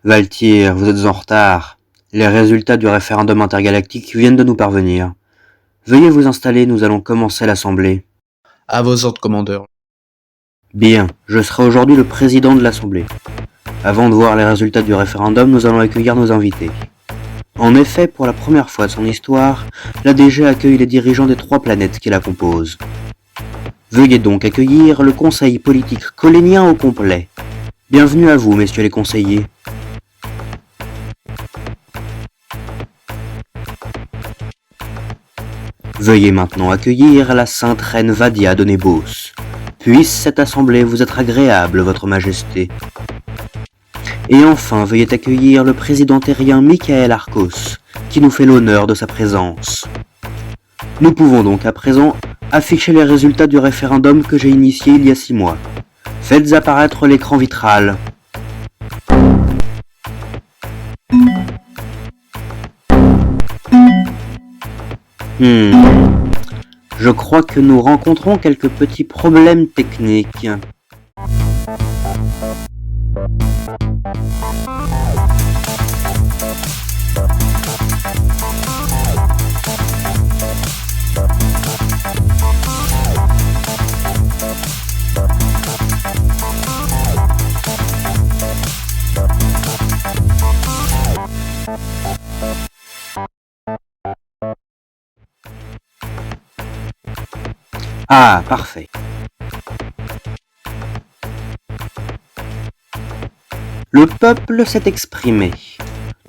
Valtyr, vous êtes en retard. Les résultats du référendum intergalactique viennent de nous parvenir. Veuillez vous installer, nous allons commencer l'Assemblée. À vos ordres, commandeur. Bien, je serai aujourd'hui le président de l'Assemblée. Avant de voir les résultats du référendum, nous allons accueillir nos invités. En effet, pour la première fois de son histoire, l'ADG accueille les dirigeants des 3 planètes qui la composent. Veuillez donc accueillir le conseil politique colénien au complet. Bienvenue à vous, messieurs les conseillers. Veuillez maintenant accueillir la sainte reine Vadia de Nébos. Puisse cette assemblée vous être agréable, votre majesté. Et enfin, veuillez accueillir le président terrien Michael Arcos, qui nous fait l'honneur de sa présence. Nous pouvons donc à présent afficher les résultats du référendum que j'ai initié il y a 6 mois. Faites apparaître l'écran vitral. Je crois que nous rencontrons quelques petits problèmes techniques. Ah, parfait. Le peuple s'est exprimé.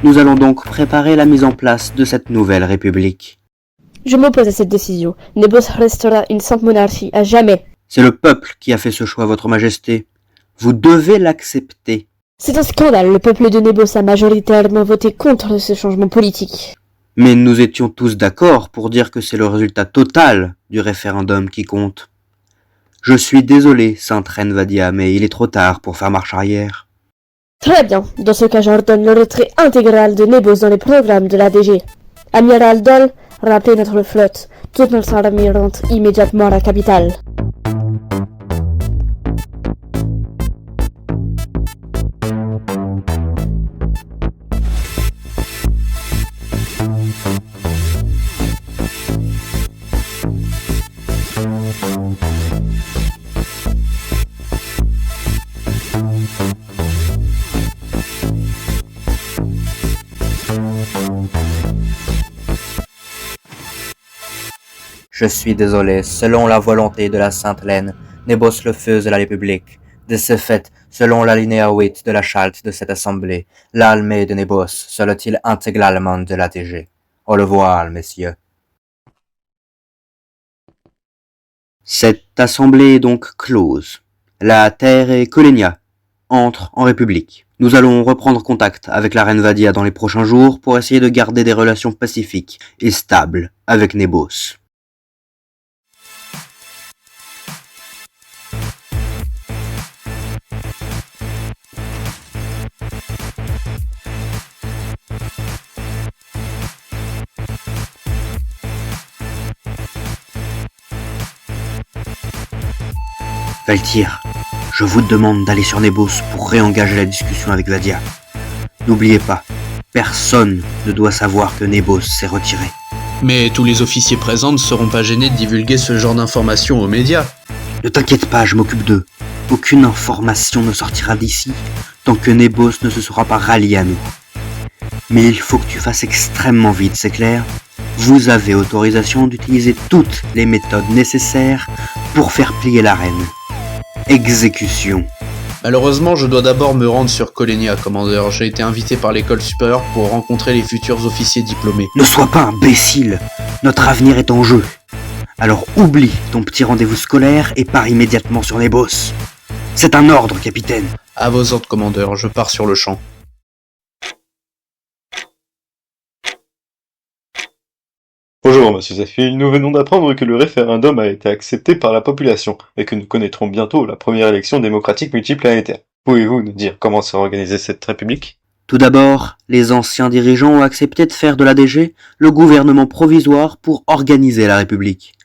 Nous allons donc préparer la mise en place de cette nouvelle république. Je m'oppose à cette décision. Nébos restera une sainte monarchie à jamais. C'est le peuple qui a fait ce choix, votre majesté. Vous devez l'accepter. C'est un scandale. Le peuple de Nébos a majoritairement voté contre ce changement politique. Mais nous étions tous d'accord pour dire que c'est le résultat total du référendum qui compte. Je suis désolé, sainte reine Vadia, mais il est trop tard pour faire marche arrière. Très bien. Dans ce cas, j'ordonne le retrait intégral de Nébos dans les programmes de l'ADG. Amiral Doll, rappelez notre flotte. Toute notre armée rentre immédiatement à la capitale. Je suis désolé, selon la volonté de la Sainte Laine, Nébos le faisait la République. De ce fait, selon l'alinéa 8 de la charte de cette assemblée, l'armée de Nébos sera-t-il intégralement de l'ATG. Au revoir, messieurs. Cette assemblée est donc close. La Terre et Colénia entrent en République. Nous allons reprendre contact avec la reine Vadia dans les prochains jours pour essayer de garder des relations pacifiques et stables avec Nébos. Valtyr, je vous demande d'aller sur Nébos pour réengager la discussion avec Vadia. N'oubliez pas, personne ne doit savoir que Nébos s'est retiré. Mais tous les officiers présents ne seront pas gênés de divulguer ce genre d'informations aux médias. Ne t'inquiète pas, je m'occupe d'eux. Aucune information ne sortira d'ici tant que Nébos ne se sera pas rallié à nous. Mais il faut que tu fasses extrêmement vite, c'est clair ? Vous avez autorisation d'utiliser toutes les méthodes nécessaires pour faire plier la reine. Exécution. Malheureusement, je dois d'abord me rendre sur Colénia, commandeur. J'ai été invité par l'école supérieure pour rencontrer les futurs officiers diplômés. Ne sois pas imbécile. Notre avenir est en jeu. Alors oublie ton petit rendez-vous scolaire et pars immédiatement sur Nébos. C'est un ordre, capitaine. À vos ordres, commandeur. Je pars sur le champ. Bonjour, monsieur Zafir. Nous venons d'apprendre que le référendum a été accepté par la population et que nous connaîtrons bientôt la première élection démocratique multiplanétaire. Pouvez-vous nous dire comment sera organisée cette république ? Tout d'abord, les anciens dirigeants ont accepté de faire de l'ADG le gouvernement provisoire pour organiser la République.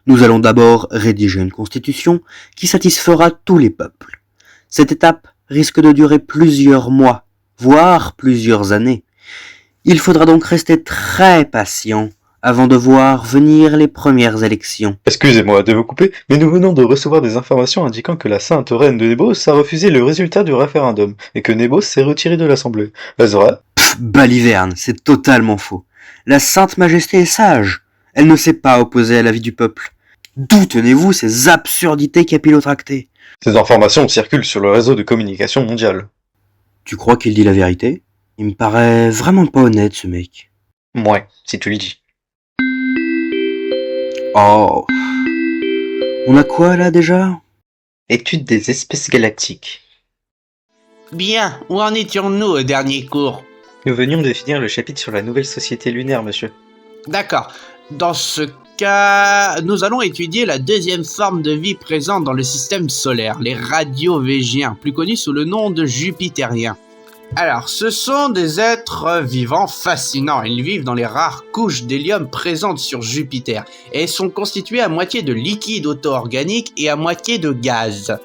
Nous allons d'abord rédiger une constitution qui satisfera tous les peuples. Cette étape risque de durer plusieurs mois, voire plusieurs années. Il faudra donc rester très patient avant de voir venir les premières élections. Excusez-moi de vous couper, mais nous venons de recevoir des informations indiquant que la Sainte Reine de Nébos a refusé le résultat du référendum et que Nébos s'est retiré de l'Assemblée. Est-ce vrai? Baliverne, c'est totalement faux. La Sainte Majesté est sage. Elle ne s'est pas opposée à l'avis du peuple. D'où tenez-vous ces absurdités capillotractées? Ces informations circulent sur le réseau de communication mondial. Tu crois qu'il dit la vérité? Il me paraît vraiment pas honnête, ce mec. Ouais, si tu le dis. Oh. On a quoi là déjà? Étude des espèces galactiques. Bien, où en étions-nous au dernier cours? Nous venions de finir le chapitre sur la nouvelle société lunaire, monsieur. D'accord. Dans ce cas, nous allons étudier la deuxième forme de vie présente dans le système solaire, les radiovégiens, plus connus sous le nom de jupitériens. Alors, ce sont des êtres vivants fascinants. Ils vivent dans les rares couches d'hélium présentes sur Jupiter et sont constitués à moitié de liquide auto-organique et à moitié de gaz.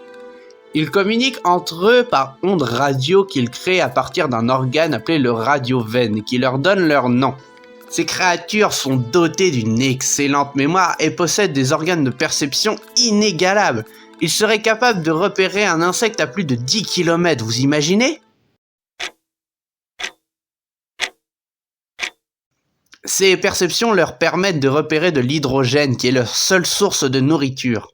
Ils communiquent entre eux par ondes radio qu'ils créent à partir d'un organe appelé le radiovène qui leur donne leur nom. Ces créatures sont dotées d'une excellente mémoire et possèdent des organes de perception inégalables. Ils seraient capables de repérer un insecte à plus de 10 km, vous imaginez ? Ces perceptions leur permettent de repérer de l'hydrogène qui est leur seule source de nourriture.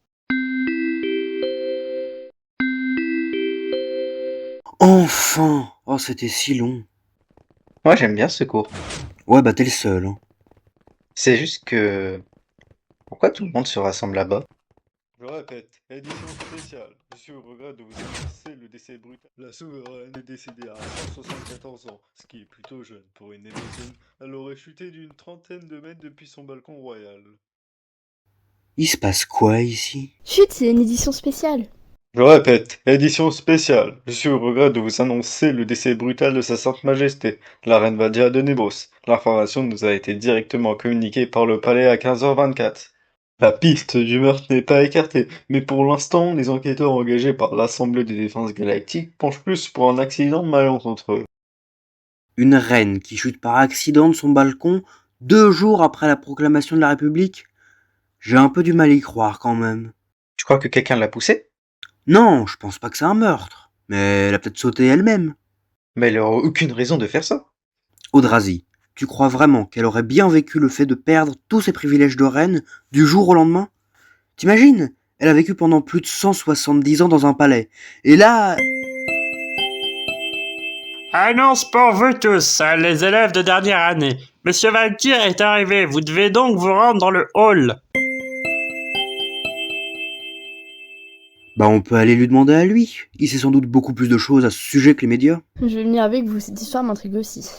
Enfin! Oh, c'était si long. Moi j'aime bien ce cours. Ouais, bah t'es le seul, hein. C'est juste que... Pourquoi tout le monde se rassemble là-bas? Je répète, édition spéciale. Je suis au regret de vous annoncer le décès brutal. La souveraine est décédée à 174 ans, ce qui est plutôt jeune pour une Nébotienne. Elle aurait chuté d'une trentaine de mètres depuis son balcon royal. Il se passe quoi ici? Chut, c'est une édition spéciale. Je répète, édition spéciale. Je suis au regret de vous annoncer le décès brutal de sa Sainte Majesté, la Reine Vadia de Nébos. L'information nous a été directement communiquée par le palais à 15h24. La piste du meurtre n'est pas écartée, mais pour l'instant, les enquêteurs engagés par l'Assemblée de défense galactique penchent plus pour un accident malencontreux. Une reine qui chute par accident de son balcon 2 jours après la proclamation de la République? J'ai un peu du mal à y croire quand même. Tu crois que quelqu'un l'a poussée? Non, je pense pas que c'est un meurtre. Mais elle a peut-être sauté elle-même. Mais elle n'aurait aucune raison de faire ça. Audrasie, tu crois vraiment qu'elle aurait bien vécu le fait de perdre tous ses privilèges de reine du jour au lendemain? T'imagines? Elle a vécu pendant plus de 170 ans dans un palais. Et là... Annonce pour vous tous, les élèves de dernière année. Monsieur Valkyr est arrivé, vous devez donc vous rendre dans le hall. Bah on peut aller lui demander à lui. Il sait sans doute beaucoup plus de choses à ce sujet que les médias. Je vais venir avec vous, cette histoire m'intrigue aussi.